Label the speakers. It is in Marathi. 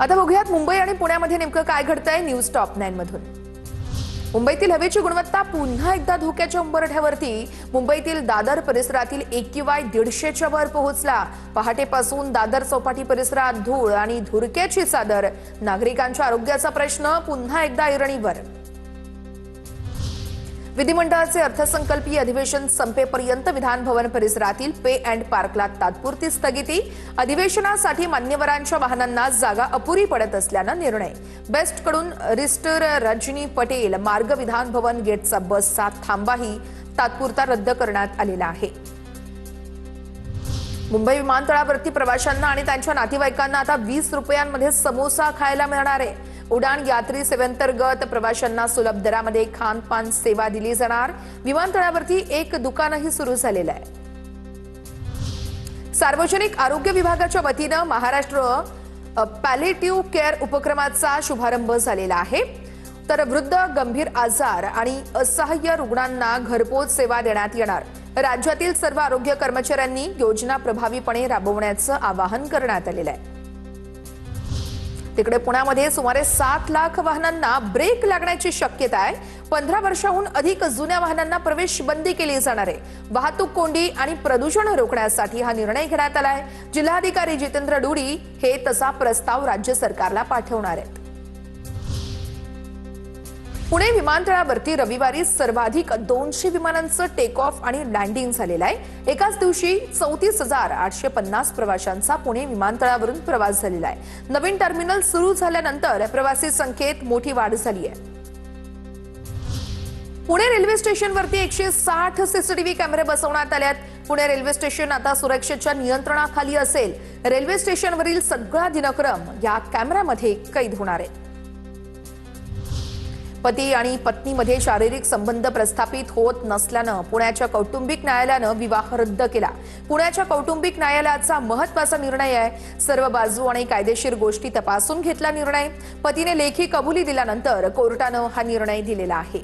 Speaker 1: आता बघूयात मुंबई आणि पुण्यामध्ये नेमकं काय घडतंय न्यूज टॉप 9 मधून। मुंबईतील हवेची गुणवत्ता पुन्हा एकदा धोक्याच्या उंबरठ्यावरती। मुंबईतील दादर परिसरातील AQI 150च्या वर पोहोचला। पहाटेपासून दादर चौपाटी परिसरात धूळ आणि धुरक्याची चादर। नागरिकांच्या आरोग्याचा प्रश्न पुन्हा एकदा ऐरणीवर। विधिमंडळाचे अर्थसंकल्पीय अधिवेशन संपेपर्यंत विधान भवन परिसरातील पे अँड पार्कला तात्पुरती स्थगिती। अधिवेशनासाठी मान्यवरांच्या वाहनांना जागा अपुरी पडत असल्यानं निर्णय। बेस्टकडून रिस्टर रजनी पटेल मार्ग विधान भवन गेटचा बसचा थांबाही तात्पुरता रद्द करण्यात आलेला आहे। मुंबई विमानतळावरती प्रवाशांना आणि त्यांच्या नातेवाईकांना आता 20 रुपयांमध्ये समोसा खायला मिळणार आहे। उडान यात्री सेवेंतर्गत प्रवाशांना सुलभ दरामध्ये खानपान सेवा दिली जाणार। विमानतळावरती एक दुकानही सुरू झालेलं आहे। सार्वजनिक आरोग्य विभागाच्या वतीनं महाराष्ट्र पॅलिएटिव्ह केअर उपक्रमाचा शुभारंभ झालेला आहे। तर वृद्ध, गंभीर आजार आणि असहाय्य रुग्णांना घरपोच सेवा देण्यात येणार। राज्यातील सर्व आरोग्य कर्मचाऱ्यांनी योजना प्रभावीपणे राबवण्याचं आवाहन करण्यात आलेलं आहे। तिकडे पुण्यामध्ये सुमारे 7 लाख वाहनांना ब्रेक लागण्याची शक्यता आहे। 15 वर्षांहून अधिक जुन्या वाहनांना प्रवेश बंदी केली जाणार आहे। वाहतूक कोंडी आणि प्रदूषण रोखण्यासाठी हा निर्णय घेण्यात आला आहे। जिल्हाधिकारी जितेंद्र डुडी हे तसा प्रस्ताव राज्य सरकारला पाठवणार आहेत। पुणे विमानतळावरती रविवारी सर्वाधिक 200 विमानांचं टेक ऑफ आणि लँडिंग झालेलं आहे। एकाच दिवशी 34,850 प्रवाशांचा पुणे विमानतळावरून प्रवास झालेला आहे। नवीन टर्मिनल सुरू झाल्यानंतर प्रवासी संख्येत मोठी वाढ झाली आहे। पुणे रेल्वे स्टेशनवरती 160 सीसीटीव्ही कॅमेरे बसवण्यात आले आहेत। पुणे रेल्वे स्टेशन आता सुरक्षेच्या नियंत्रणाखाली असेल। रेल्वे स्टेशनवरील सगळा दिनक्रम या कॅमेऱ्यामध्ये कैद होणार आहे। पती आणि पत्नीमध्ये शारीरिक संबंध प्रस्थापित होत नसल्यानं पुण्याच्या कौटुंबिक न्यायालयानं विवाह रद्द केला। पुण्याच्या कौटुंबिक न्यायालयाचा महत्त्वाचा निर्णय आहे। सर्व बाजू आणि कायदेशीर गोष्टी तपासून घेतला निर्णय। पतीने लेखी कबुली दिल्यानंतर कोर्टानं हा निर्णय दिलेला आहे।